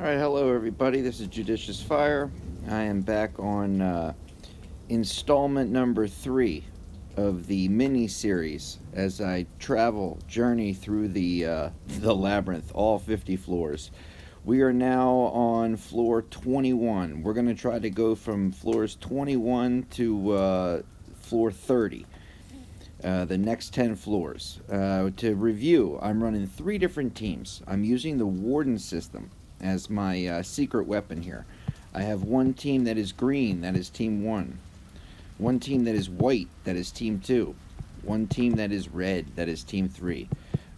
Alright, hello everybody, this is JudiciousFire. I am back on installment number 3 of the mini-series as I journey through the Labyrinth, all 50 floors. We are now on floor 21. We're going to try to go from floors 21 to floor 30. The next 10 floors. To review, I'm running 3 different teams. I'm using the Warden system as my secret weapon here. I have one team that is green, that is Team 1. One team that is white, that is Team 2. One team that is red, that is Team 3.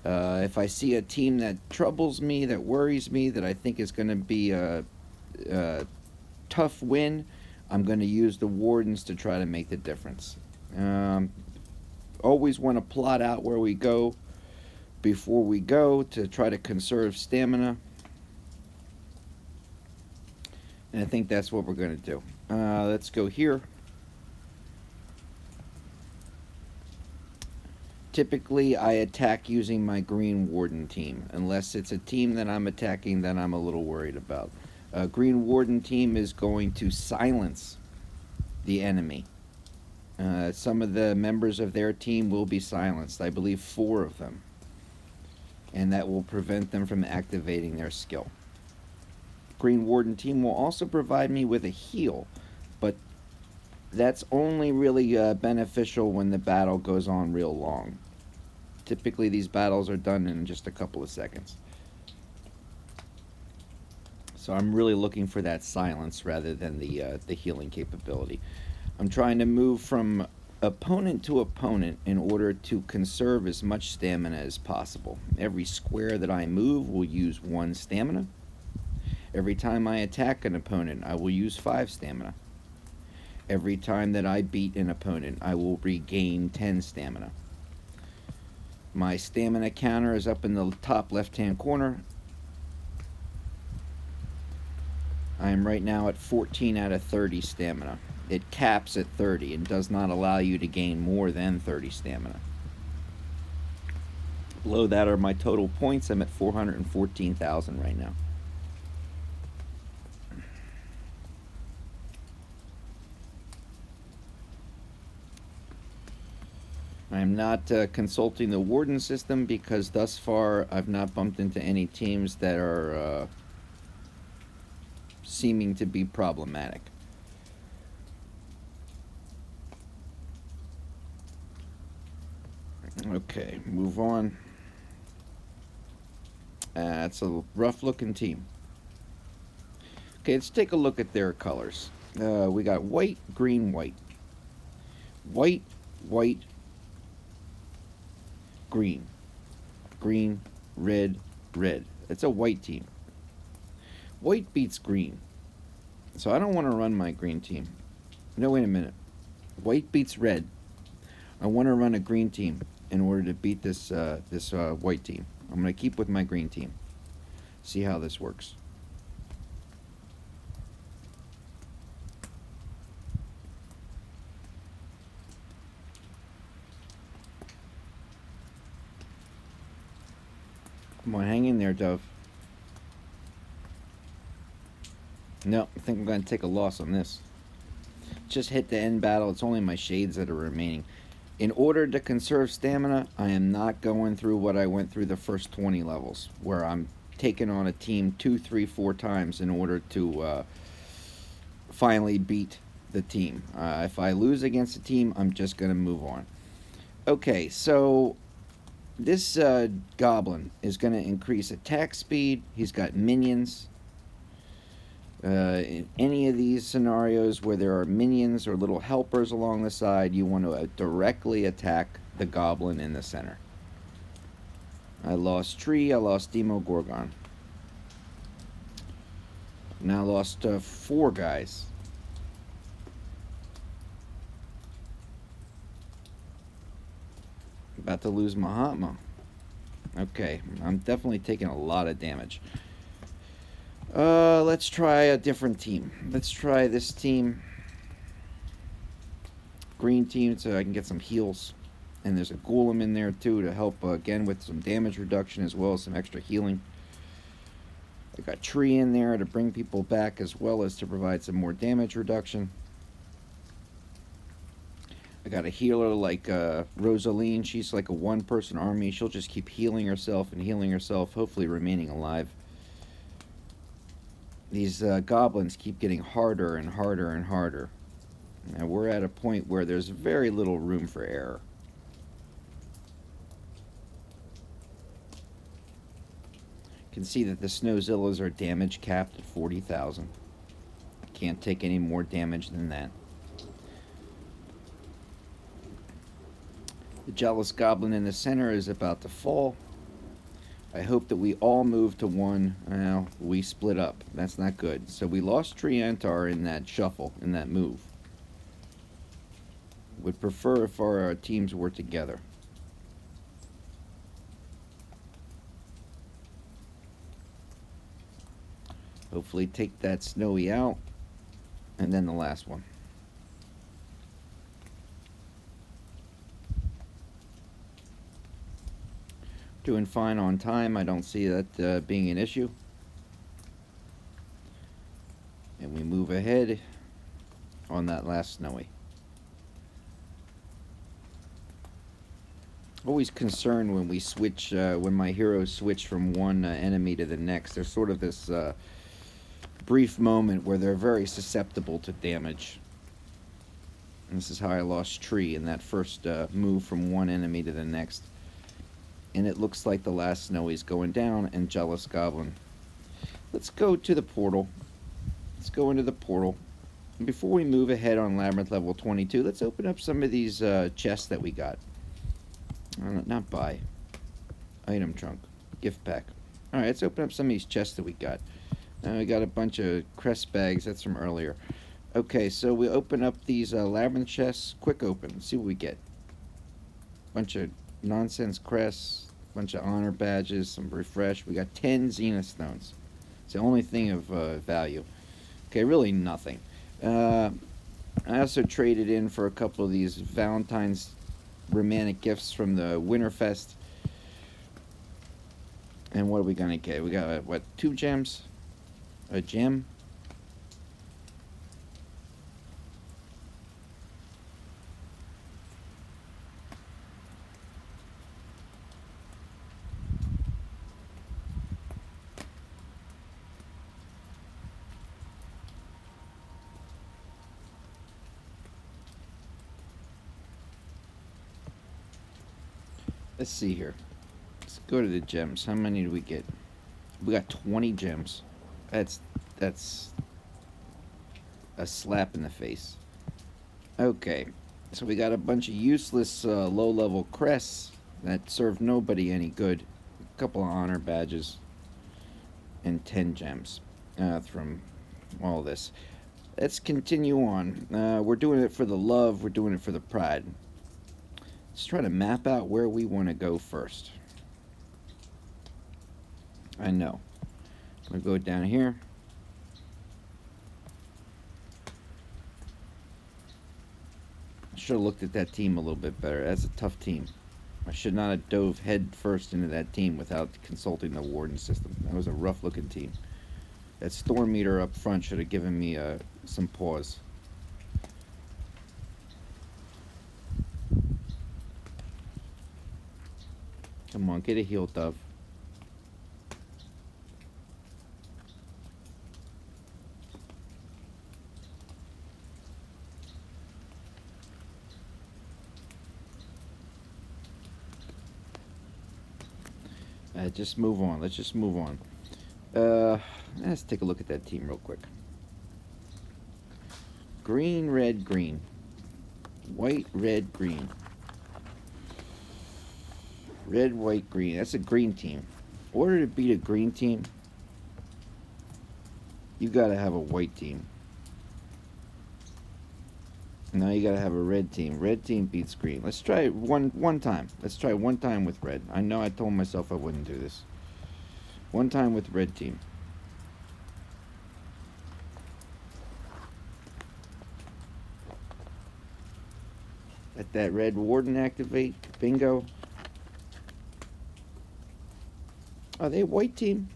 If I see a team that troubles me, that worries me, that I think is going to be a tough win, I'm going to use the Wardens to try to make the difference. Always want to plot out where we go before we go to try to conserve stamina. And I think that's what we're going to do. Let's go here. Typically, I attack using my Green Warden team, unless it's a team that I'm attacking that I'm a little worried about. Green Warden team is going to silence the enemy. Some of the members of their team will be silenced. I believe 4 of them. And that will prevent them from activating their skill. Green Warden team will also provide me with a heal, but that's only really beneficial when the battle goes on real long. Typically these battles are done in just a couple of seconds. So I'm really looking for that silence rather than the healing capability. I'm trying to move from opponent to opponent in order to conserve as much stamina as possible. Every square that I move will use 1 stamina. Every time I attack an opponent, I will use 5 stamina. Every time that I beat an opponent, I will regain 10 stamina. My stamina counter is up in the top left-hand corner. I am right now at 14 out of 30 stamina. It caps at 30 and does not allow you to gain more than 30 stamina. Below that are my total points. I'm at 414,000 right now. I am not consulting the Warden system because thus far I've not bumped into any teams that are seeming to be problematic. Okay, move on. It's a rough looking team. Okay, let's take a look at their colors. We got white, green, white. White, white, green. Green, red, red. It's a white team. White beats green. So I don't want to run my green team. No, wait a minute. White beats red. I want to run a green team in order to beat this white team. I'm going to keep with my green team. See how this works. Come on, hang in there, Dove. No, I think I'm going to take a loss on this. Just hit the end battle. It's only my shades that are remaining. In order to conserve stamina, I am not going through what I went through the first 20 levels, where I'm taking on a team 2, 3, 4 times in order to finally beat the team. If I lose against a team, I'm just going to move on. Okay, so this goblin is going to increase attack speed. He's got minions. In any of these scenarios where there are minions or little helpers along the side, you want to directly attack the goblin in the center. I lost Tree, I lost Demogorgon. Now lost 4 guys. About to lose Mahatma. Okay, I'm definitely taking a lot of damage. Let's try a different team. Let's try this team. Green team, so I can get some heals. And there's a golem in there too to help again with some damage reduction as well as some extra healing. I got tree in there to bring people back as well as to provide some more damage reduction. I got a healer like Rosaline. She's like a one-person army. She'll just keep healing herself and healing herself, hopefully remaining alive. These goblins keep getting harder and harder and harder. Now we're at a point where there's very little room for error. You can see that the Snowzillas are damage capped at 40,000. Can't take any more damage than that. The Jealous Goblin in the center is about to fall. I hope that we all move to one. Well, we split up. That's not good. So we lost Triantar in that shuffle, in that move. Would prefer if our teams were together. Hopefully take that Snowy out. And then the last one. Doing fine on time. I don't see that being an issue. And we move ahead on that last Snowy. Always concerned when we switch, when my heroes switch from one enemy to the next. There's sort of this brief moment where they're very susceptible to damage. And this is how I lost Tree in that first move from one enemy to the next. And it looks like the last Snowy's going down, and Jealous Goblin. Let's go to the portal. Let's go into the portal. And before we move ahead on Labyrinth level 22, let's open up some of these chests that we got. Not buy. Item trunk. Gift pack. Alright, let's open up some of these chests that we got. We got a bunch of crest bags. That's from earlier. Okay, so we open up these Labyrinth chests. Quick open. Let's see what we get. Bunch of nonsense crests. Bunch of honor badges. Some refresh. We got 10 Zenith stones. It's the only thing of value. Okay, really nothing. I also traded in for a couple of these Valentine's romantic gifts from the Winterfest. And what are we gonna get? We got, what, 2 gems? A gem? Let's see here. Let's go to the gems. How many do we get? We got 20 gems. That's a slap in the face. Okay, so we got a bunch of useless low-level crests that serve nobody any good. A couple of honor badges and 10 gems from all this. Let's continue on. We're doing it for the love. We're doing it for the pride. Let's try to map out where we want to go first. I know. I'm going to go down here. I should have looked at that team a little bit better. That's a tough team. I should not have dove head first into that team without consulting the warden system. That was a rough looking team. That storm meter up front should have given me some pause. Come on, get a heal, Dove. Just move on. Let's just move on. Let's take a look at that team real quick. Green, red, green. White, red, green. Red, white, green. That's a green team. In order to beat a green team, you gotta have a white team. Now you gotta have a red team. Red team beats green. Let's try it one time. Let's try one time with red. I know I told myself I wouldn't do this. One time with red team. Let that red warden activate. Bingo. Are they white team?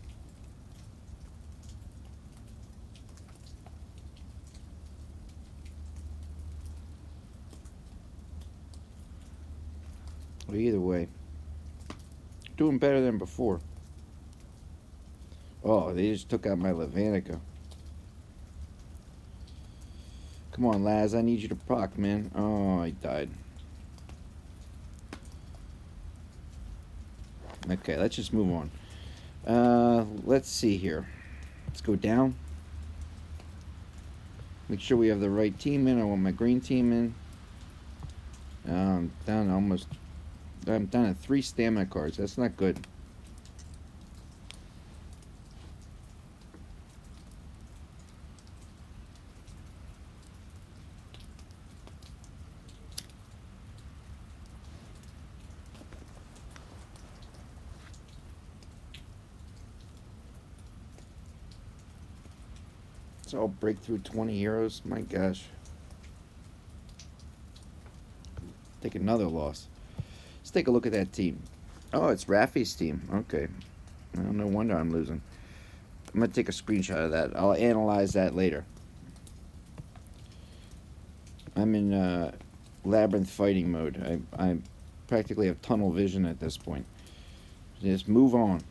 either way, doing better than before. Oh, they just took out my Levanica. Come on, Laz, I need you to proc, man. Oh, I died. Okay, let's just move on. Let's see here. Let's go down. Make sure we have the right team in. I want my green team in. Down almost. I'm down at 3 stamina cards. That's not good. It's all breakthrough 20 heroes. My gosh. Take another loss. Let's take a look at that team. Oh, it's Rafi's team. Okay. No wonder I'm losing. I'm going to take a screenshot of that. I'll analyze that later. I'm in Labyrinth fighting mode. I practically have tunnel vision at this point. Just move on.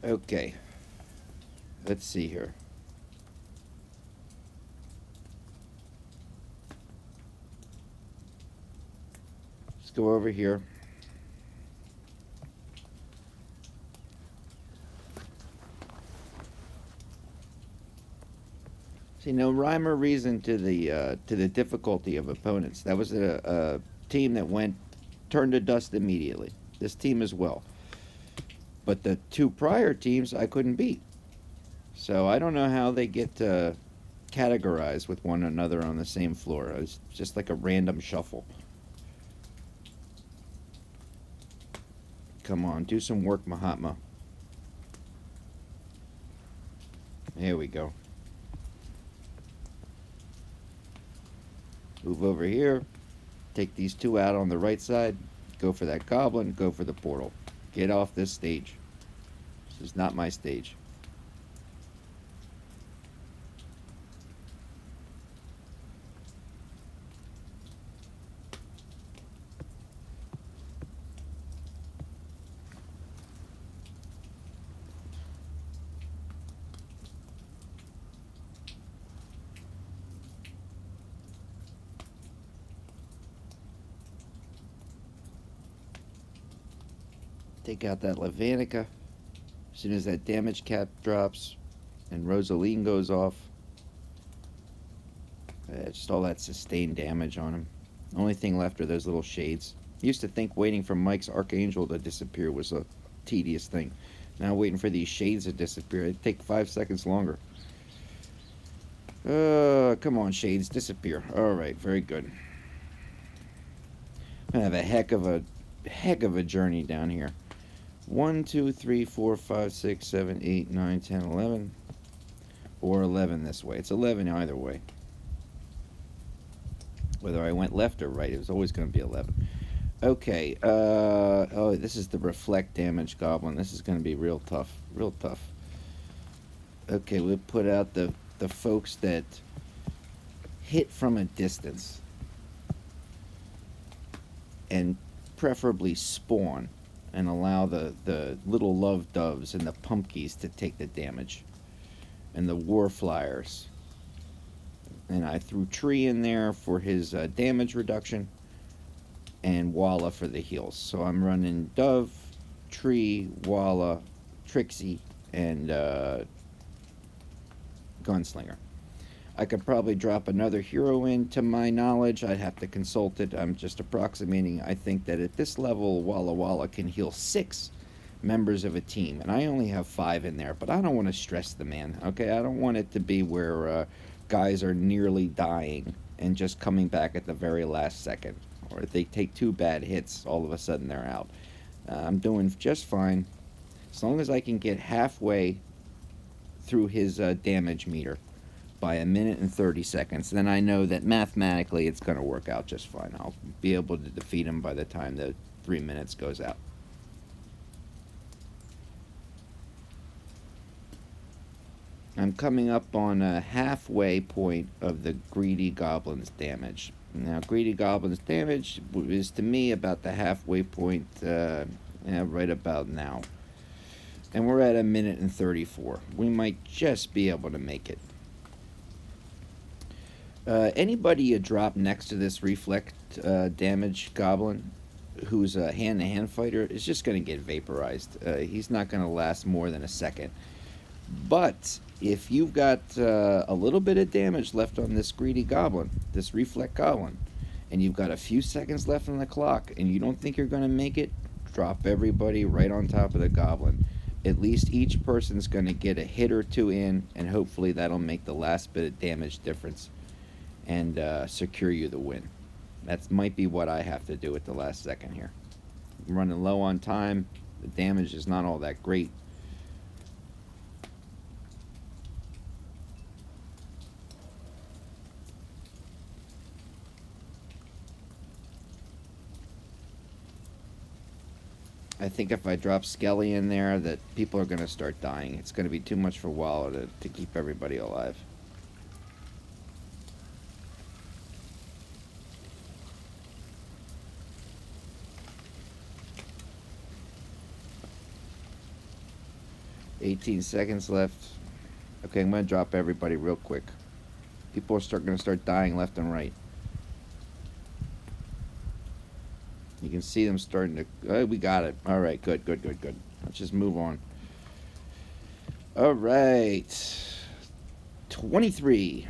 Okay. Let's see here. Let's go over here. See, no rhyme or reason to the difficulty of opponents. That was a team that turned to dust immediately. This team as well. But the 2 prior teams I couldn't beat. So I don't know how they get categorized with one another on the same floor. It's just like a random shuffle. Come on, do some work, Mahatma. Here we go. Move over here. Take these 2 out on the right side. Go for that goblin. Go for the portal. Get off this stage. This is not my stage. Take out that Levanica. As soon as that damage cap drops and Rosaline goes off, just all that sustained damage on him. Only thing left are those little shades. I used to think waiting for Mike's Archangel to disappear was a tedious thing. Now waiting for these shades to disappear, it'd take 5 seconds longer. Come on, shades, disappear. Alright, very good. I'm gonna have a heck of a journey down here. 1, 2, 3, 4, 5, 6, 7, 8, 9, 10, 11. Or 11 this way. It's 11 either way. Whether I went left or right, it was always going to be 11. Okay. Oh, this is the reflect damage goblin. This is going to be real tough. Real tough. Okay, we'll put out the folks that hit from a distance. And preferably spawn. And allow the little love doves and the pumpkins to take the damage. And the war flyers. And I threw Tree in there for his damage reduction. And Walla for the heals. So I'm running Dove, Tree, Walla, Trixie, and Gunslinger. I could probably drop another hero in, to my knowledge. I'd have to consult it. I'm just approximating. I think that at this level, Walla Walla can heal 6 members of a team. And I only have 5 in there. But I don't want to stress the man, okay? I don't want it to be where guys are nearly dying and just coming back at the very last second. Or if they take 2 bad hits, all of a sudden they're out. I'm doing just fine. As long as I can get halfway through his damage meter. by 1 minute and 30 seconds, then I know that mathematically it's going to work out just fine. I'll be able to defeat him by the time the 3 minutes goes out. I'm coming up on a halfway point of the Greedy Goblin's damage. Now, Greedy Goblin's damage is to me about the halfway point, right about now. And we're at 1 minute and 34. We might just be able to make it. Anybody you drop next to this reflect damage goblin who's a hand-to-hand fighter is just going to get vaporized. He's not going to last more than a second. But if you've got a little bit of damage left on this Greedy Goblin, this reflect goblin, and you've got a few seconds left on the clock and you don't think you're going to make it, drop everybody right on top of the goblin. At least each person's going to get a hit or two in, and hopefully that'll make the last bit of damage difference and secure you the win. That might be what I have to do at the last second here. I'm running low on time. The damage is not all that great. I think if I drop Skelly in there, that people are going to start dying. It's going to be too much for Wallow to keep everybody alive. $18 seconds left. Okay, I'm going to drop everybody real quick. People are going to start dying left and right. You can see them starting to... Oh, we got it. All right, good. Let's just move on. All right. 23.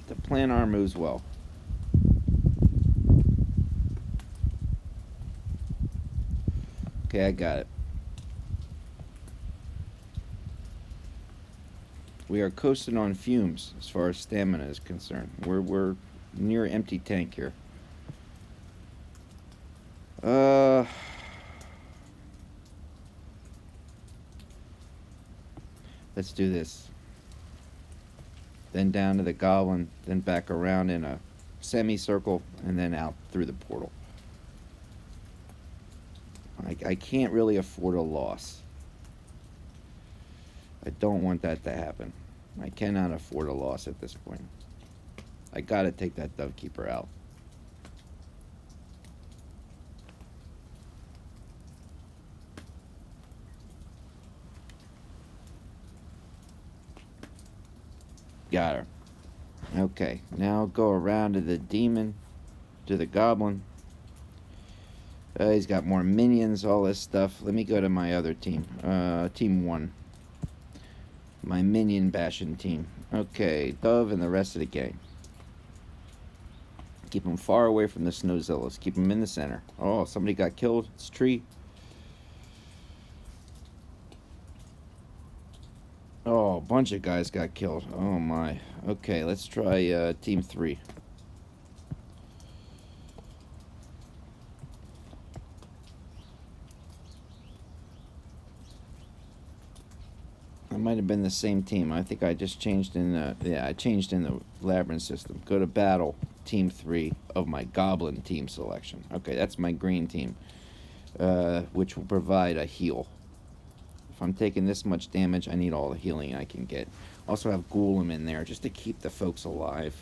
The plan R moves well. Okay, I got it. We are coasting on fumes as far as stamina is concerned. We're near empty tank here. Let's do this. Then down to the goblin, then back around in a semicircle, and then out through the portal. I can't really afford a loss. I don't want that to happen. I cannot afford a loss at this point. I gotta take that Dovekeeper out. Got her. Okay, now go around to the demon, to the goblin. He's got more minions, all this stuff. Let me go to my other team. Team 1. My minion bashing team. Okay, Dove and the rest of the gang. Keep them far away from the Snowzillas. Keep them in the center. Oh, somebody got killed. It's a tree. Oh, a bunch of guys got killed. Oh my. Okay, let's try Team 3. It might have been the same team. I think I just changed in the... I changed in the Labyrinth system. Go to battle, Team 3 of my Goblin team selection. Okay, that's my green team, which will provide a heal. If I'm taking this much damage, I need all the healing I can get. Also have Ghoulam in there just to keep the folks alive.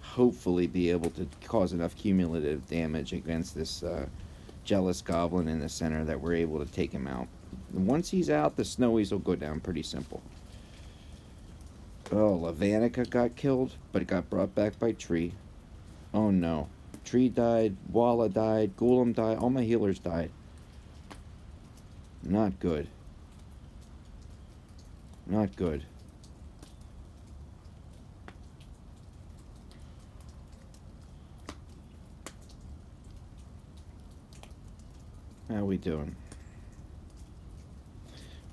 Hopefully be able to cause enough cumulative damage against this jealous goblin in the center that we're able to take him out. And once he's out, the snowies will go down pretty simple. Oh, Lavanica got killed, but it got brought back by Tree. Oh no. Tree died, Walla died, Ghoulam died, all my healers died. Not good. Not good. How we doing?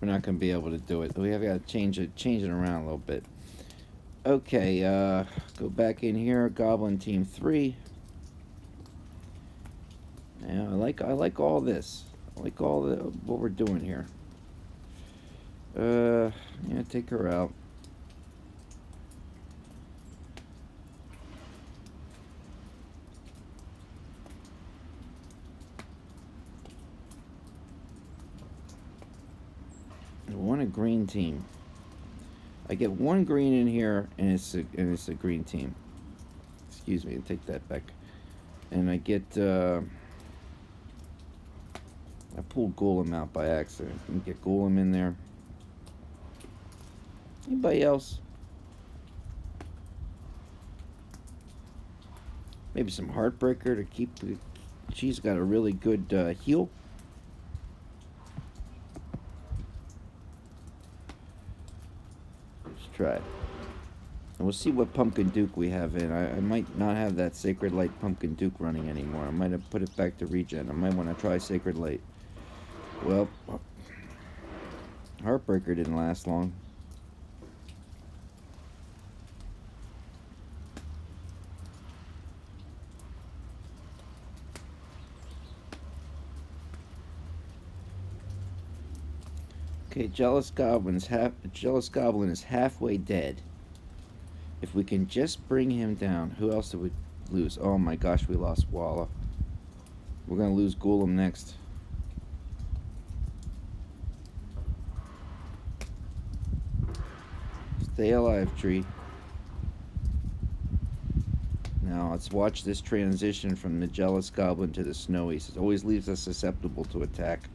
We're not going to be able to do it. We have got to change it around a little bit. Okay, go back in here. Goblin Team 3. Yeah, I like all this. I like all what we're doing here. Yeah, take her out. I want a green team. I get one green in here, and it's a green team. Excuse me, take that back. And I get I pulled Golem out by accident. Can get Golem in there. Anybody else? Maybe some Heartbreaker to keep. She's got a really good heal. Let's try it. And we'll see what Pumpkin Duke we have in. I might not have that Sacred Light Pumpkin Duke running anymore. I might have put it back to regen. I might want to try Sacred Light. Well, Heartbreaker didn't last long. Okay, Jealous Goblin is halfway dead. If we can just bring him down, who else did we lose? Oh my gosh, we lost Walla. We're gonna lose Golem next. Stay alive, tree. Now let's watch this transition from the Jealous Goblin to the Snowy. It always leaves us susceptible to attack.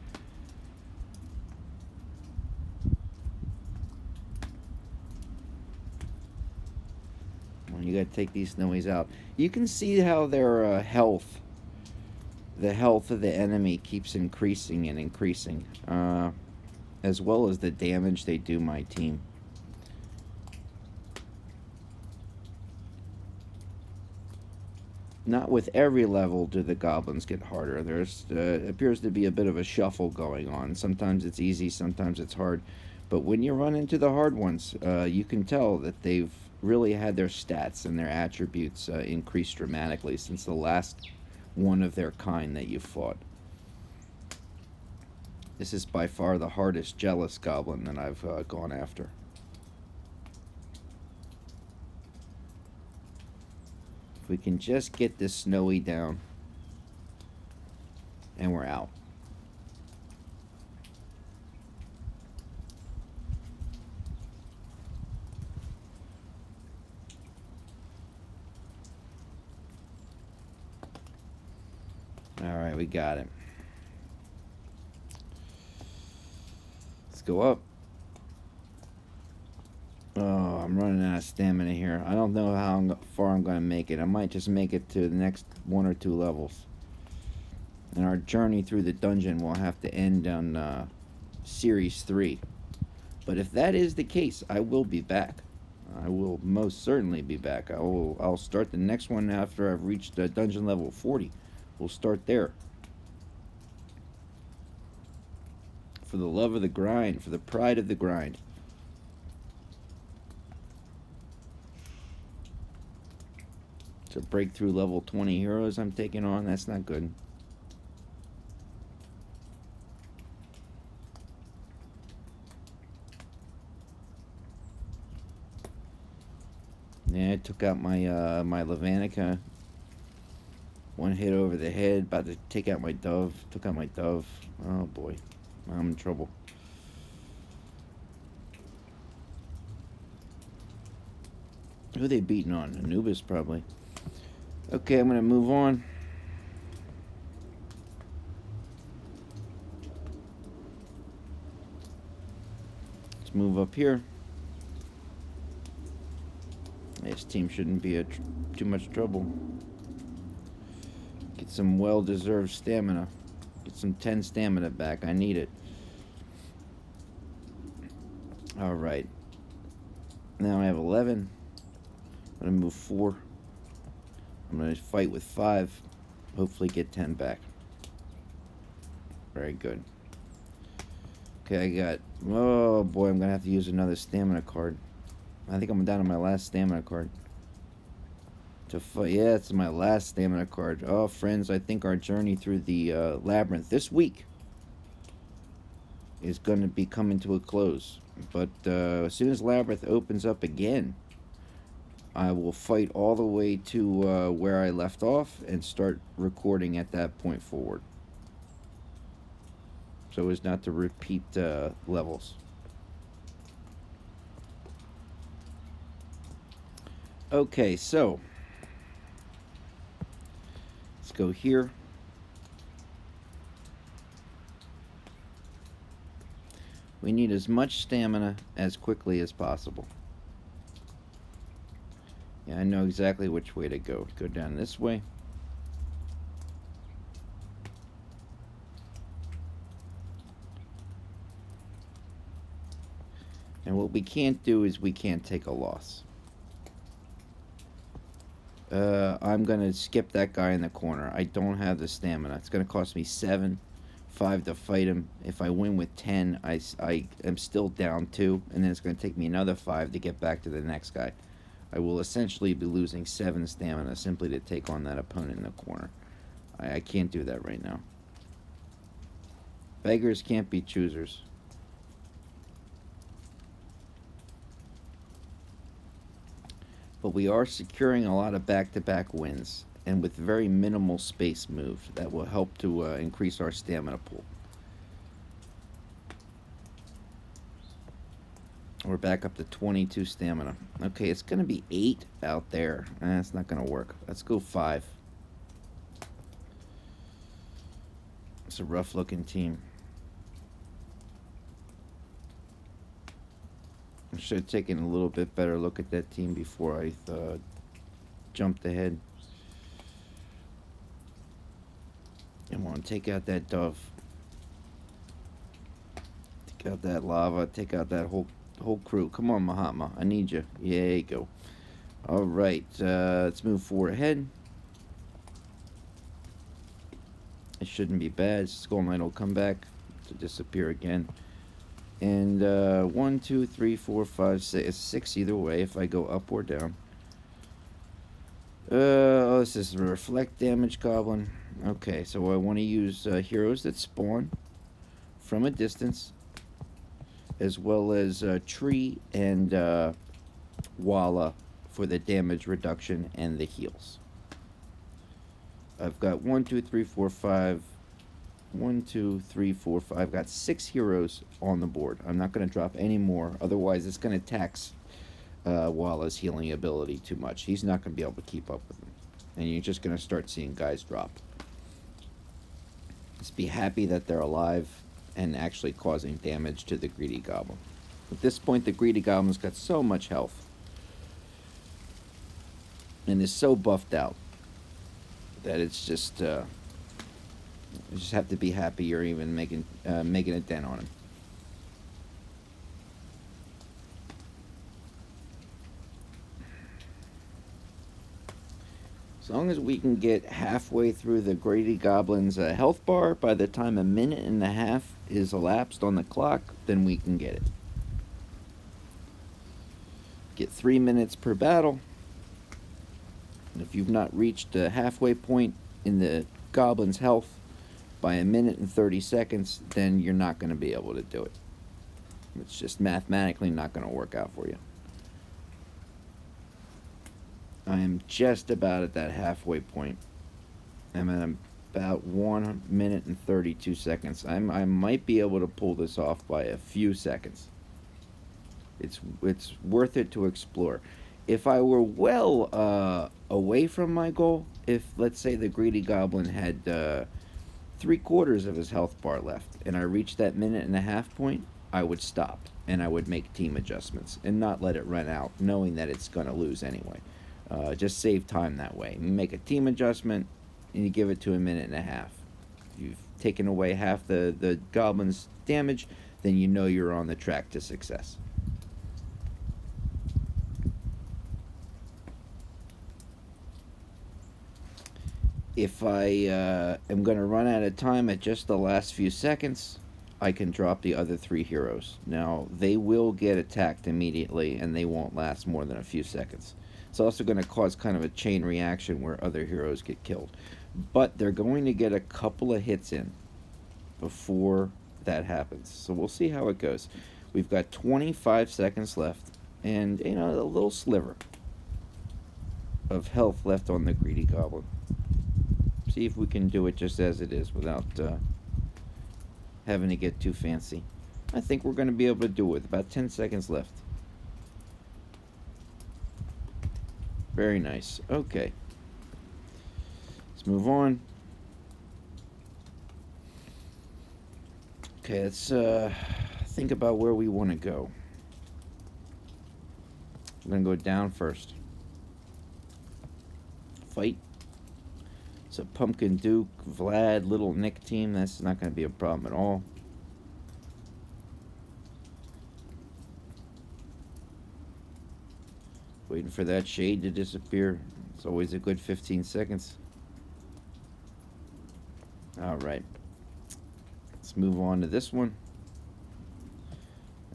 Well, you gotta take these Snowies out. You can see how their health, the health of the enemy keeps increasing and increasing, as well as the damage they do my team. Not with every level do the goblins get harder. There's appears to be a bit of a shuffle going on. Sometimes it's easy, sometimes it's hard. But when you run into the hard ones, you can tell that they've really had their stats and their attributes increase dramatically since the last one of their kind that you fought. This is by far the hardest Jealous Goblin that I've gone after. We can just get this Snowy down, and we're out. Alright, we got it. Let's go up. Oh, I'm running out of stamina here. I don't know how far I'm going to make it. I might just make it to the next 1 or 2 levels. And our journey through the dungeon will have to end on Series 3. But if that is the case, I will be back. I will most certainly be back. I'll start the next one after I've reached dungeon level 40. We'll start there. For the love of the grind, for the pride of the grind. To break through level 20 heroes I'm taking on, that's not good. Yeah, I took out my my Levanica. One hit over the head, about to take out my dove. Took out my dove. Oh boy, I'm in trouble. Who are they beating on? Anubis, probably. Okay, I'm gonna move on. Let's move up here. This team shouldn't be too much trouble. Get some well-deserved stamina. Get some 10 stamina back. I need it. Alright. Now I have 11. I'm going to move 4. I'm going to fight with 5. Hopefully get 10 back. Very good. Okay, I got... Oh, boy, I'm going to have to use another stamina card. I think I'm down to my last stamina card. Yeah, it's my last stamina card. Oh, friends, I think our journey through the Labyrinth this week is going to be coming to a close. But as soon as Labyrinth opens up again, I will fight all the way to where I left off and start recording at that point forward, so as not to repeat levels. Okay, so let's go here. We need as much stamina as quickly as possible. Yeah, I know exactly which way to go. Go down this way. And what we can't do is we can't take a loss. I'm going to skip that guy in the corner. I don't have the stamina. It's going to cost me 7, 5 to fight him. If I win with 10, I am still down 2, and then it's going to take me another 5 to get back to the next guy. I will essentially be losing 7 stamina simply to take on that opponent in the corner. I can't do that right now. Beggars can't be choosers. But we are securing a lot of back-to-back wins, and with very minimal space moved. That will help to increase our stamina pool. We're back up to 22 stamina. Okay, it's going to be 8 out there. That's not going to work. Let's go 5. It's a rough-looking team. I should have taken a little bit better look at that team before I jumped ahead. And want to take out that dove. Take out that lava. Take out that whole crew. Come on, Mahatma. I need you. Yeah, you go. Alright, let's move forward ahead. It shouldn't be bad. Skull Knight will come back to disappear again. And 1, 2, 3, 4, 5, 6. 6 either way if I go up or down. Oh, this is a reflect damage goblin. Okay, so I want to use heroes that spawn from a distance, as well as Tree and Walla for the damage reduction and the heals. I've got 1, 2, 3, 4, 5. 1, 2, 3, 4, 5. I've got 6 heroes on the board. I'm not going to drop any more. Otherwise, it's going to tax Walla's healing ability too much. He's not going to be able to keep up with them. And you're just going to start seeing guys drop. Just be happy that they're alive and actually causing damage to the Greedy Goblin. At this point, the Greedy Goblin's got so much health. And is so buffed out that it's just... you just have to be happy you're even making a dent on him. As long as we can get halfway through the Greedy Goblin's health bar by the time a minute and a half is elapsed on the clock, then we can get it. Get 3 minutes per battle. And if you've not reached the halfway point in the Goblin's health by a minute and 30 seconds, then you're not going to be able to do it. It's just mathematically not going to work out for you. I am just about at that halfway point. I'm at about 1 minute and 32 seconds. I might be able to pull this off by a few seconds. It's worth it to explore. If I were well away from my goal, if, let's say, the Greedy Goblin had 3/4 of his health bar left, and I reached that minute and a half point, I would stop, and I would make team adjustments, and not let it run out, knowing that it's going to lose anyway. Just save time that way. You make a team adjustment, and you give it to a minute and a half. You've taken away half the Goblin's damage, then you know you're on the track to success. If I am going to run out of time at just the last few seconds, I can drop the other 3 heroes. Now, they will get attacked immediately, and they won't last more than a few seconds. It's also going to cause kind of a chain reaction where other heroes get killed. But they're going to get a couple of hits in before that happens. So we'll see how it goes. We've got 25 seconds left, and, you know, a little sliver of health left on the greedy goblin. See if we can do it just as it is without having to get too fancy. I think we're going to be able to do it with about 10 seconds left. Very nice. Okay. Let's move on. Okay, let's think about where we want to go. I'm going to go down first. Fight. It's a Pumpkin Duke, Vlad, Little Nick team. That's not going to be a problem at all. Waiting for that shade to disappear. It's always a good 15 seconds. Alright. Let's move on to this one.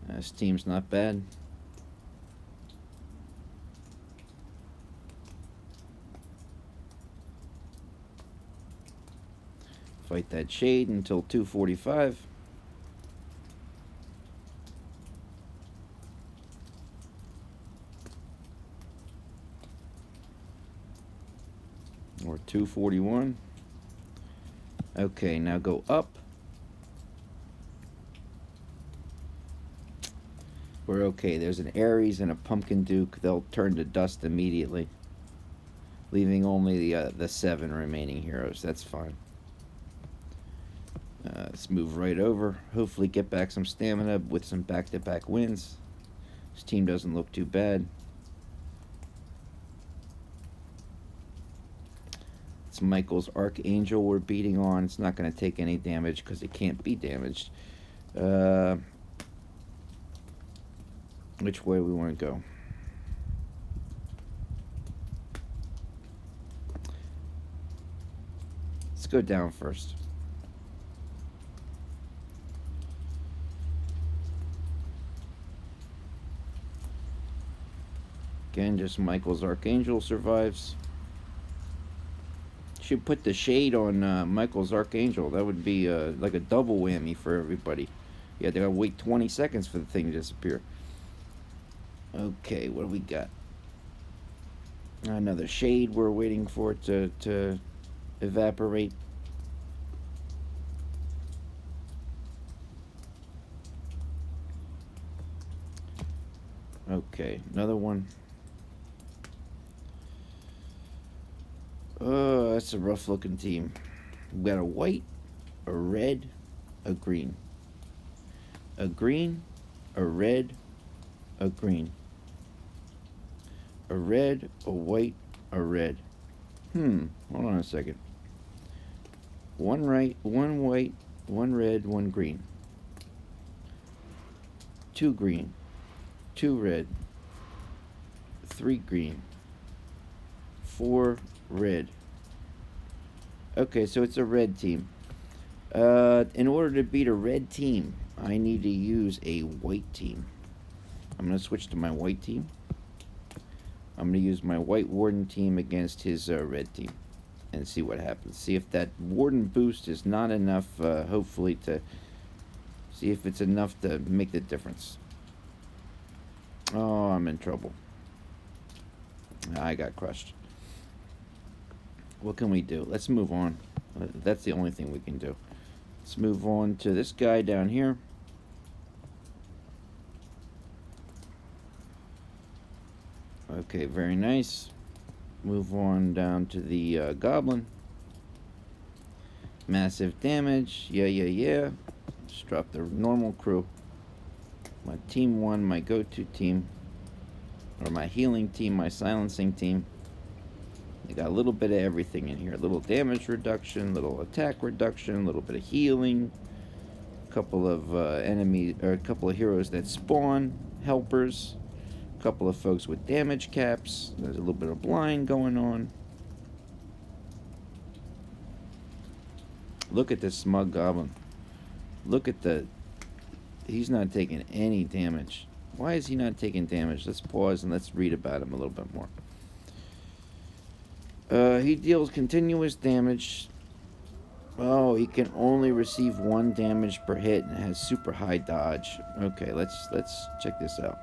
This team's not bad. Fight that shade until 2:45. Or 2:41. Okay, now go up. We're okay. There's an Ares and a Pumpkin Duke. They'll turn to dust immediately, leaving only the 7 remaining heroes. That's fine. Let's move right over. Hopefully get back some stamina with some back-to-back wins. This team doesn't look too bad. It's Michael's Archangel we're beating on. It's not going to take any damage because it can't be damaged. Which way we want to go? Let's go down first. Again, just Michael's Archangel survives. Should put the shade on Michael's Archangel. That would be like a double whammy for everybody. Yeah, they gotta wait 20 seconds for the thing to disappear. Okay, what do we got? Another shade we're waiting for it to evaporate. Okay, another one. Oh, that's a rough looking team. We've got a white, a red, a green. A green, a red, a green. A red, a white, a red. Hold on a second. One right, one white, one red, one green. 2 green, 2 red, 3 green, 4 red. Okay, so it's a red team. In order to beat a red team, I need to use a white team. I'm going to switch to my white team. I'm going to use my white warden team against his red team and see what happens. See if that warden boost is not enough, hopefully, to see if it's enough to make the difference. Oh, I'm in trouble. I got crushed. What can we do? Let's move on. That's the only thing we can do. Let's move on to this guy down here. Okay, very nice. Move on down to the goblin. Massive damage. Yeah. Just drop the normal crew. My team 1, my go-to team. Or my healing team, my silencing team. They got a little bit of everything in here. A little damage reduction, little attack reduction, a little bit of healing. A couple of a couple of heroes that spawn, helpers. A couple of folks with damage caps. There's a little bit of blind going on. Look at this Smug Goblin. Look at the He's not taking any damage. Why is he not taking damage? Let's pause and let's read about him a little bit more. He deals continuous damage. Oh, he can only receive 1 damage per hit and has super high dodge. Okay, let's check this out.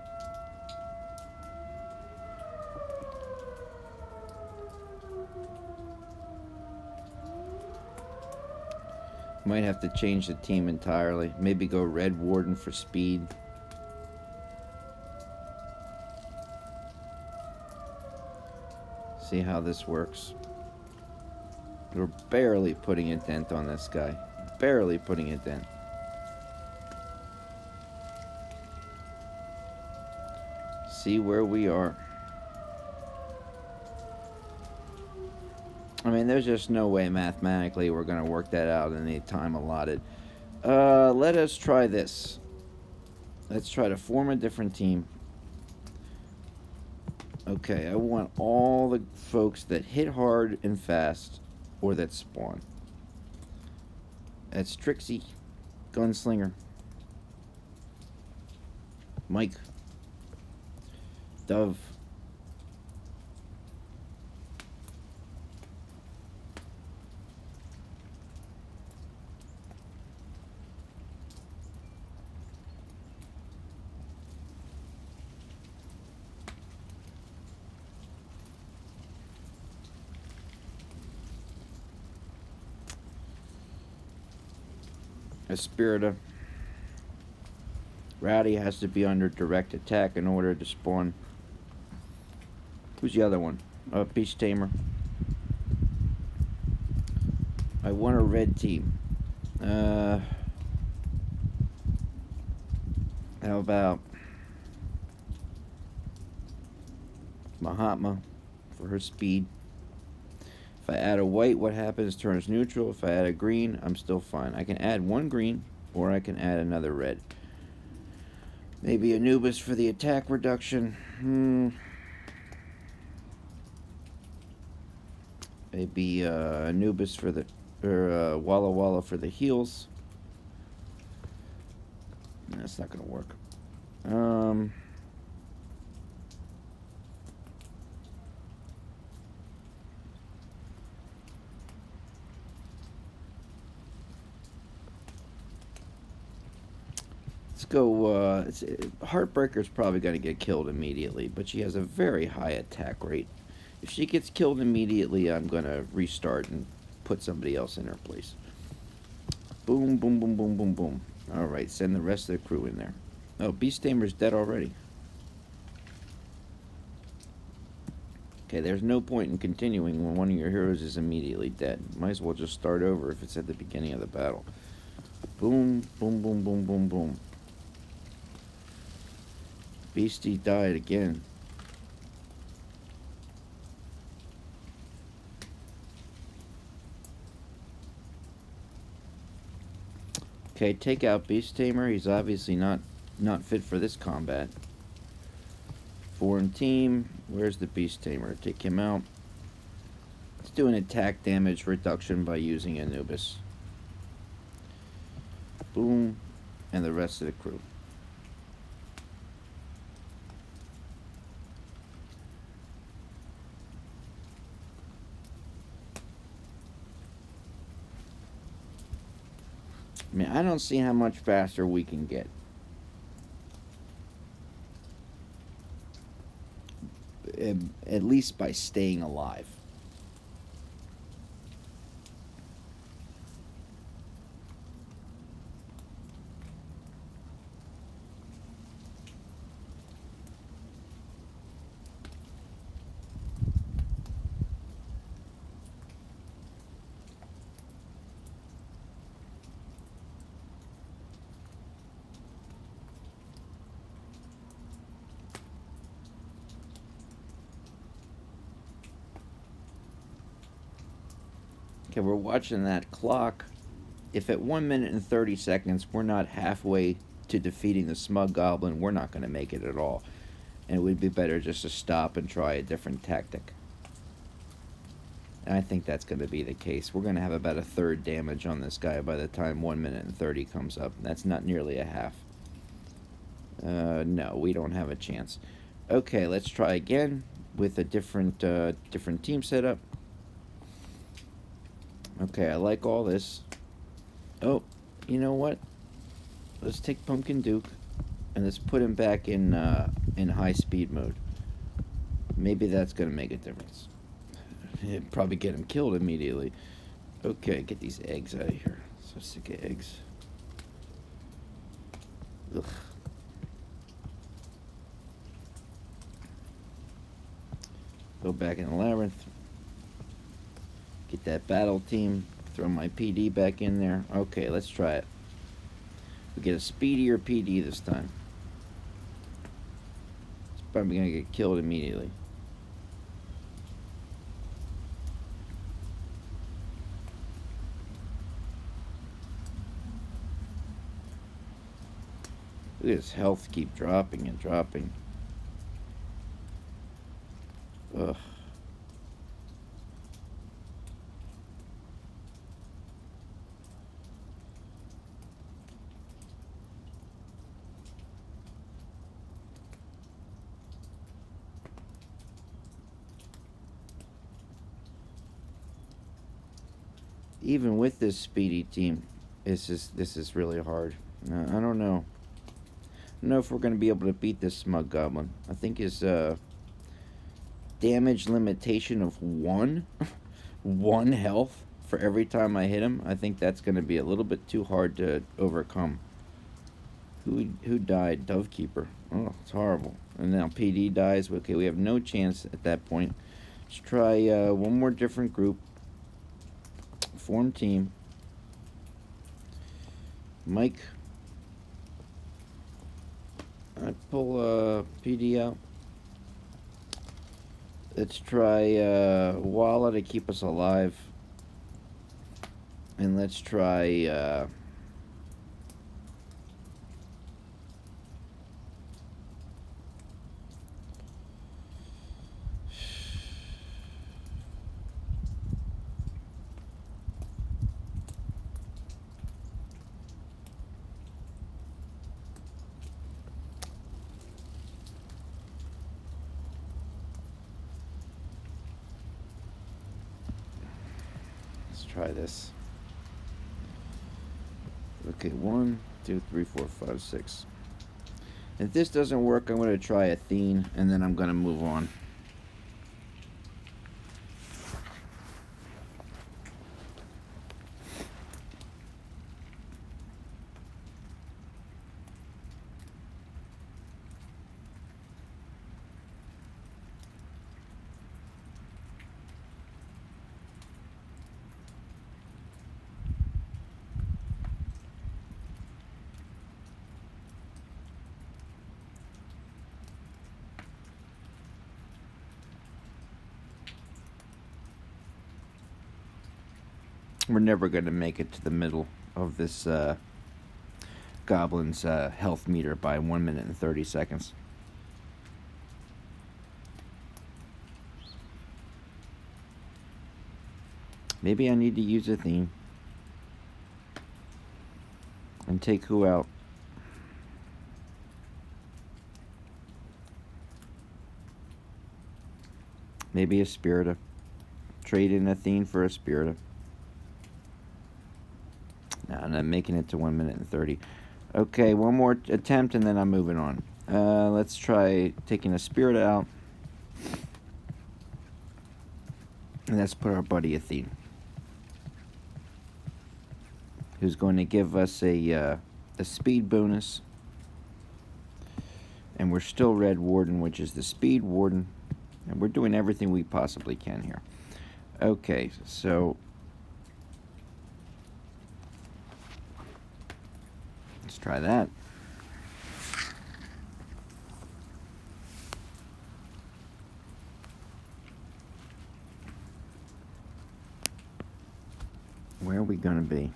Might have to change the team entirely. Maybe go Red Warden for speed. See how this works. We're barely putting a dent on this guy. Barely putting a dent. See where we are. I mean, there's just no way mathematically we're going to work that out in the time allotted. Let us try this. Let's try to form a different team. Okay, I want all the folks that hit hard and fast or that spawn. That's Trixie, Gunslinger, Mike, Dove, Espirita. Rowdy has to be under direct attack in order to spawn. Who's the other one? Beast Tamer. I want a red team. How about Mahatma for her speed? If I add a white, what happens? Turns neutral. If I add a green, I'm still fine. I can add 1 green, or I can add another red. Maybe Anubis for the attack reduction. Maybe Anubis for the, or Walla Walla for the heals. That's not gonna work. Let's go, Heartbreaker's probably going to get killed immediately, but she has a very high attack rate. If she gets killed immediately, I'm going to restart and put somebody else in her place. Boom, boom, boom, boom, boom, boom. Alright, send the rest of the crew in there. Oh, Beast Tamer's dead already. Okay, there's no point in continuing when one of your heroes is immediately dead. Might as well just start over if it's at the beginning of the battle. Boom, boom, boom, boom, boom, boom. Beastie died again. Okay, take out Beast Tamer. He's obviously not fit for this combat. Foreign team. Where's the Beast Tamer? Take him out. Let's do an attack damage reduction by using Anubis. Boom. And the rest of the crew. I mean, I don't see how much faster we can get. At least by staying alive. Okay, we're watching that clock. If at 1 minute and 30 seconds we're not halfway to defeating the Smug Goblin, we're not going to make it at all. And it would be better just to stop and try a different tactic. And I think that's going to be the case. We're going to have about a third damage on this guy by the time 1 minute and 30 comes up. That's not nearly a half. No, we don't have a chance. Okay, let's try again with a different team setup. Okay, I like all this. Oh, you know what? Let's take Pumpkin Duke and let's put him back in high speed mode. Maybe that's gonna make a difference. It'd probably get him killed immediately. Okay, get these eggs out of here. So sick of eggs. Ugh. Go back in the Labyrinth. Get that battle team. Throw my PD back in there. Okay, let's try it. We get a speedier PD this time. It's probably gonna get killed immediately. Look at his health keep dropping and dropping. Ugh. Even with this speedy team, this is really hard. I don't know. I don't know if we're going to be able to beat this Smug Goblin. I think his damage limitation of 1 health for every time I hit him, I think that's going to be a little bit too hard to overcome. Who died? Dovekeeper. Oh, it's horrible. And now PD dies. Okay, we have no chance at that point. Let's try one more different group. Form team. Mike. I pull PD out. Let's try Walla to keep us alive. And let's try try this. Okay, 1, 2, 3, 4, 5, 6. If this doesn't work, I'm going to try Athene, and then I'm going to move on. We're never going to make it to the middle of this Goblin's health meter by 1 minute and 30 seconds. Maybe I need to use Athene. And take who out? Maybe a Spirita. Trade in Athene for a Spirita. No, I'm not making it to 1 minute and 30. Okay, one more attempt and then I'm moving on. Let's try taking a Spirita out. And let's put our buddy Athene, who's going to give us a speed bonus. And we're still Red Warden, which is the Speed Warden. And we're doing everything we possibly can here. Okay, so let's try that. Where are we going to be?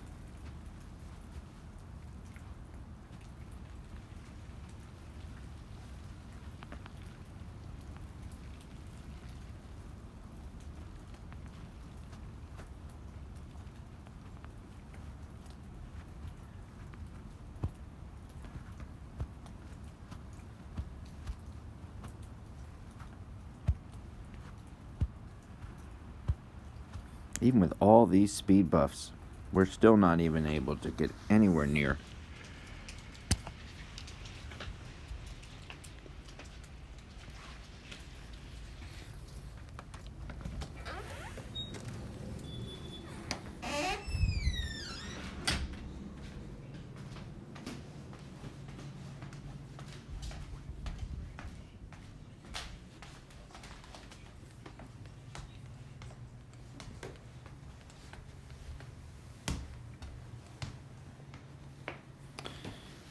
Even with all these speed buffs, we're still not even able to get anywhere near.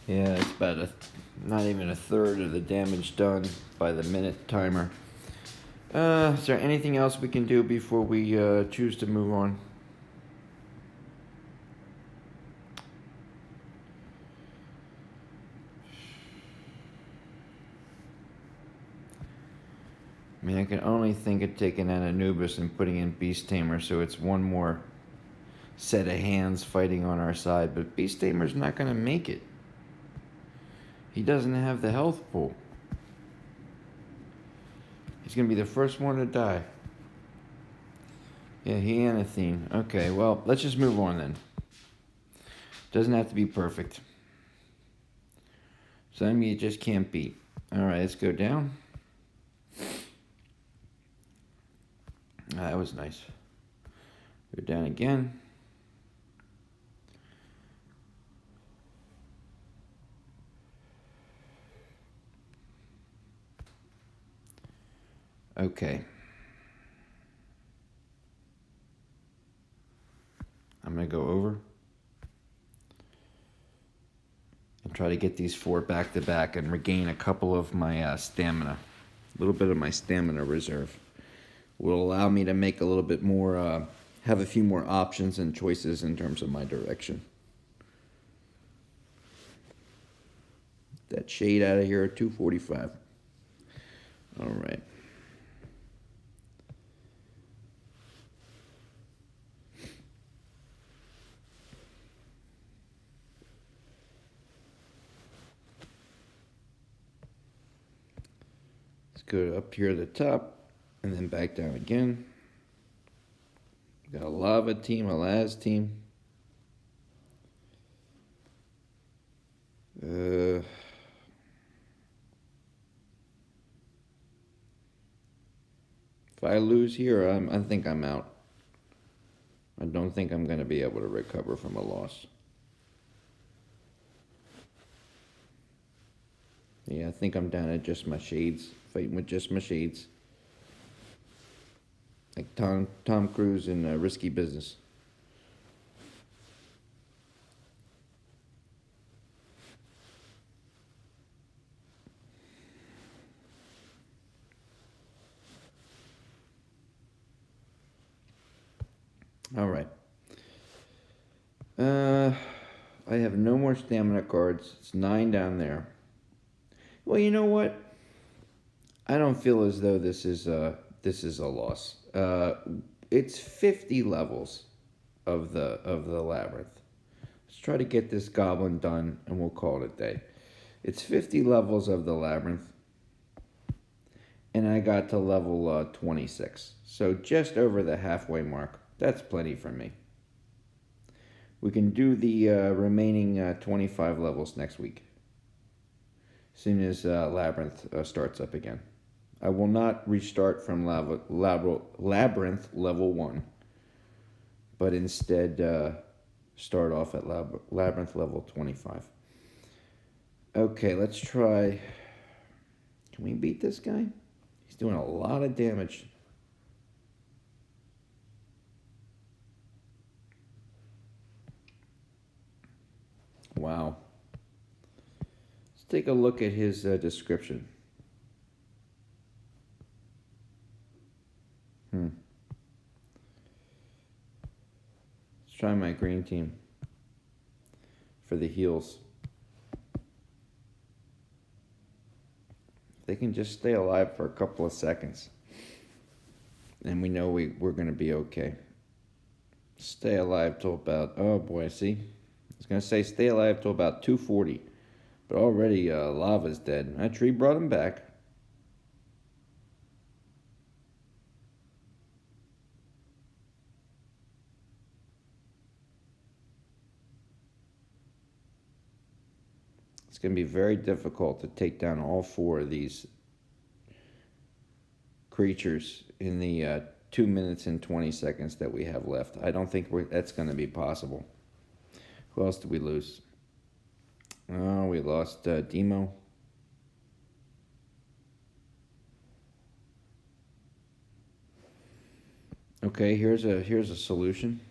Yeah, it's about not even a third of the damage done by the minute timer. Is there anything else we can do before we choose to move on? I mean, I can only think of taking out Anubis and putting in Beast Tamer, so it's one more set of hands fighting on our side, but Beast Tamer's not going to make it. He doesn't have the health pool. He's going to be the first one to die. Yeah, he and Athene. Okay, well, let's just move on then. Doesn't have to be perfect. Some you just can't beat. Alright, let's go down. That was nice. Go down again. Okay. I'm going to go over and try to get these 4 back to back and regain a couple of my stamina. A little bit of my stamina reserve will allow me to make a little bit more, have a few more options and choices in terms of my direction. That shade out of here at 245. All right. Let's go up here at the top and then back down again. Got a lava team, a Laz team. If I lose here, I think I'm out. I don't think I'm going to be able to recover from a loss. Yeah, I think I'm down at just my shades, fighting with just my shades. Like Tom Cruise in Risky Business. All right. I have no more stamina cards. It's 9 down there. Well, you know what? I don't feel as though this is a loss. It's 50 levels of the labyrinth. Let's try to get this goblin done, and we'll call it a day. It's 50 levels of the labyrinth, and I got to level 26. So just over the halfway mark. That's plenty for me. We can do the remaining 25 levels next week, as soon as Labyrinth starts up again. I will not restart from Labyrinth level 1, but instead start off at Labyrinth level 25. Okay, let's try. Can we beat this guy? He's doing a lot of damage. Wow. Let's take a look at his description. Let's try my green team for the heals. They can just stay alive for a couple of seconds, and we know we're going to be okay. Stay alive till about, oh boy, see? I was going to say stay alive till about 240, but already lava's dead. That tree brought him back. It's going to be very difficult to take down all 4 of these creatures in the 2 minutes and 20 seconds that we have left. I don't think that's going to be possible. Who else did we lose? Oh, we lost Demo. Okay, here's a solution.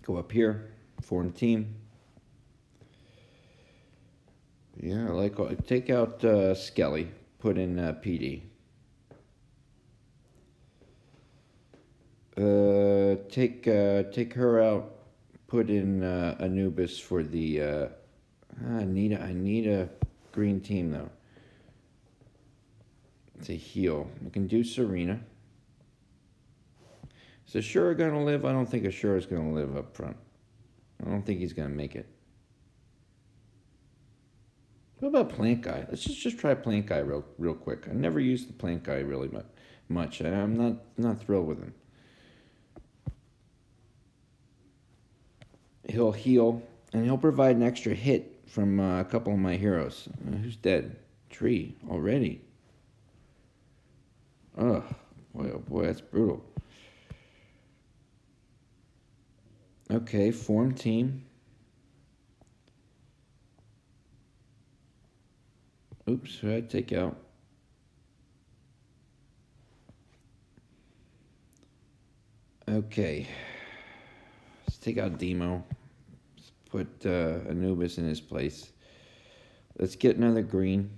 Go up here, form team. Yeah, take out Skelly, put in PD. Take her out, put in Anubis for the. I need a green team though. To heal. We can do Serena. Is Ashura going to live? I don't think Ashura's going to live up front. I don't think he's going to make it. What about Plant Guy? Let's just try Plant Guy real quick. I never used the Plant Guy really much. I'm not thrilled with him. He'll heal, and he'll provide an extra hit from a couple of my heroes. Who's dead? Tree already. Oh boy, that's brutal. Okay, form team. Oops, who did I take out? Okay. Let's take out Demo. Let's put Anubis in his place. Let's get another green.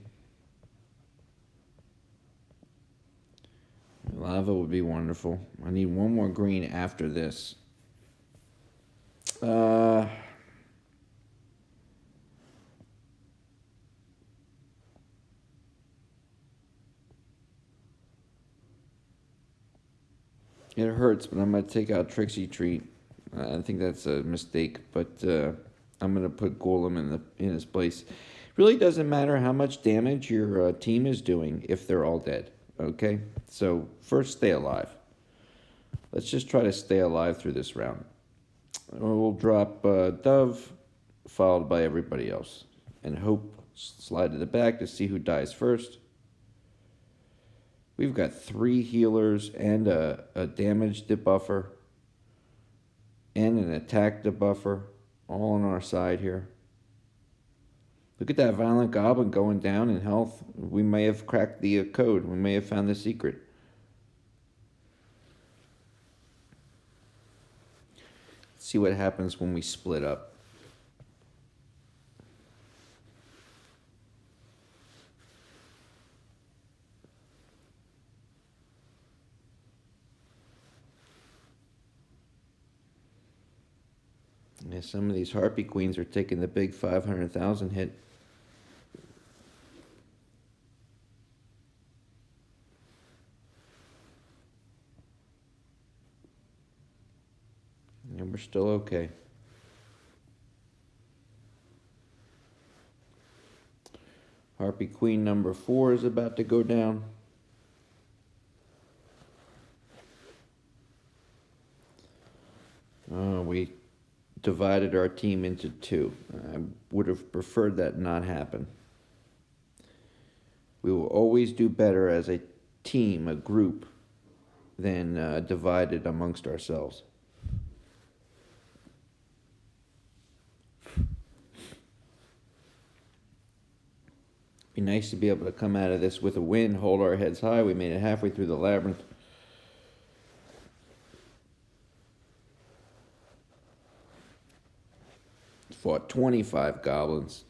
Lava would be wonderful. I need one more green after this. It hurts, but I'm going to take out Trixie Treat. I think that's a mistake, but I'm going to put Golem in his place. It really doesn't matter how much damage your team is doing if they're all dead, okay? So first, stay alive. Let's just try to stay alive through this round. We'll drop Dove, followed by everybody else. And Hope slide to the back to see who dies first. We've got 3 healers and a damage debuffer and an attack debuffer all on our side here. Look at that Violent Goblin going down in health. We may have cracked the code. We may have found the secret. Let's see what happens when we split up. Yeah, some of these Harpy Queens are taking the big 500,000 hit. And we're still okay. Harpy Queen number 4 is about to go down. We divided our team into 2. I would have preferred that not happen. We will always do better as a team, a group, than divided amongst ourselves. Be nice to be able to come out of this with a win, hold our heads high. We made it halfway through the labyrinth. Fought 25 goblins.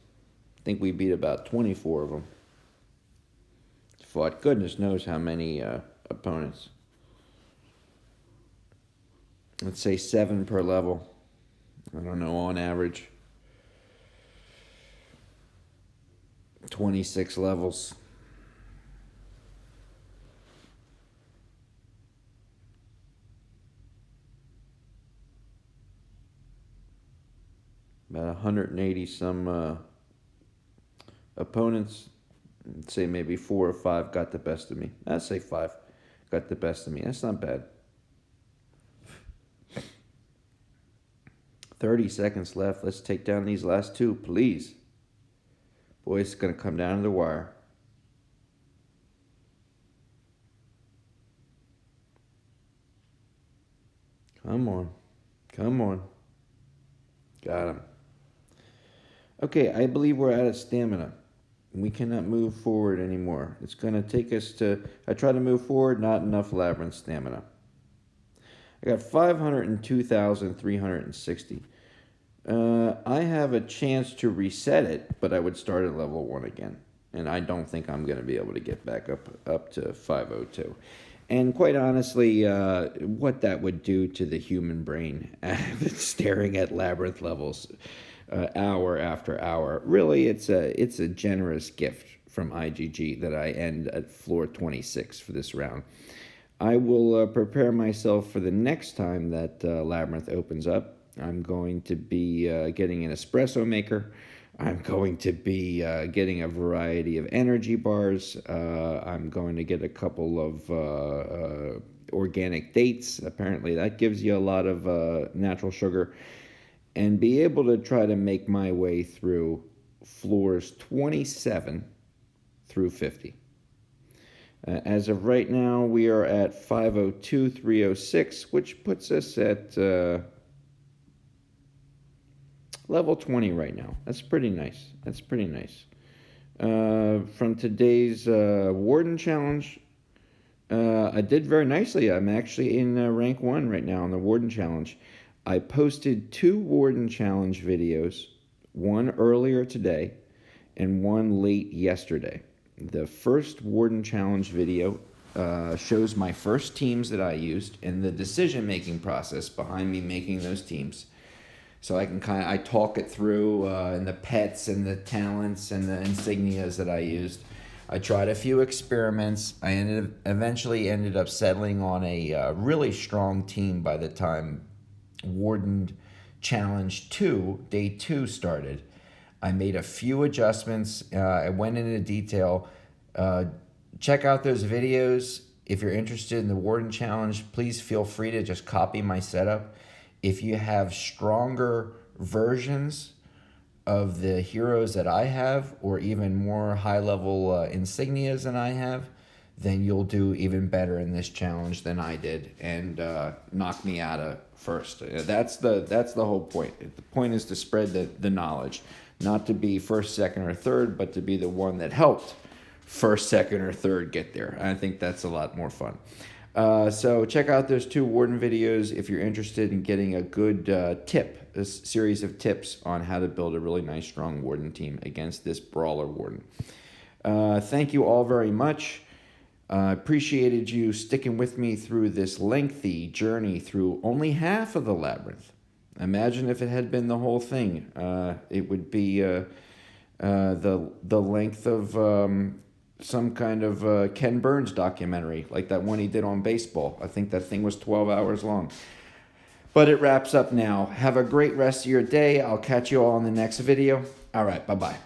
I think we beat about 24 of them. Fought goodness knows how many opponents. Let's say 7 per level. I don't know, on average. 26 levels. About 180 some opponents. I'd say maybe 4 or 5 got the best of me. I'd say 5 got the best of me. That's not bad. 30 seconds left. Let's take down these last two, please. Boy, it's going to come down to the wire. Come on. Come on. Got him. Okay, I believe we're out of stamina. We cannot move forward anymore. It's going to take us to... I try to move forward, not enough Labyrinth stamina. I got 502,360. I have a chance to reset it, but I would start at level 1 again. And I don't think I'm going to be able to get back up to 502. And quite honestly, what that would do to the human brain, staring at Labyrinth levels hour after hour. Really, it's a generous gift from IGG that I end at floor 26 for this round. I will prepare myself for the next time that Labyrinth opens up. I'm going to be getting an espresso maker. I'm going to be getting a variety of energy bars. I'm going to get a couple of organic dates. Apparently that gives you a lot of natural sugar. And be able to try to make my way through floors 27 through 50. As of right now, we are at 502,306, which puts us at level 20 right now. That's pretty nice. That's pretty nice. From today's Warden Challenge, I did very nicely. I'm actually in rank 1 right now on the Warden Challenge. I posted 2 Warden Challenge videos, one earlier today and one late yesterday. The first Warden Challenge video shows my first teams that I used and the decision-making process behind me making those teams. So I talk it through and the pets and the talents and the insignias that I used. I tried a few experiments. I eventually ended up settling on a really strong team by the time Warden Challenge 2, Day 2 started. I made a few adjustments. I went into detail. Check out those videos. If you're interested in the Warden Challenge, please feel free to just copy my setup. If you have stronger versions of the heroes that I have, or even more high-level insignias than I have, then you'll do even better in this challenge than I did and knock me out of first. That's the whole point. The point is to spread the knowledge, not to be first, second, or third, but to be the one that helped first, second, or third get there. I think that's a lot more fun. So check out those 2 Warden videos if you're interested in getting a good a series of tips on how to build a really nice, strong Warden team against this Brawler Warden. Thank you all very much. Appreciated you sticking with me through this lengthy journey through only half of the Labyrinth. Imagine if it had been the whole thing. It would be the length of some kind of Ken Burns documentary, like that one he did on baseball. I think that thing was 12 hours long. But it wraps up now. Have a great rest of your day. I'll catch you all in the next video. All right, bye-bye.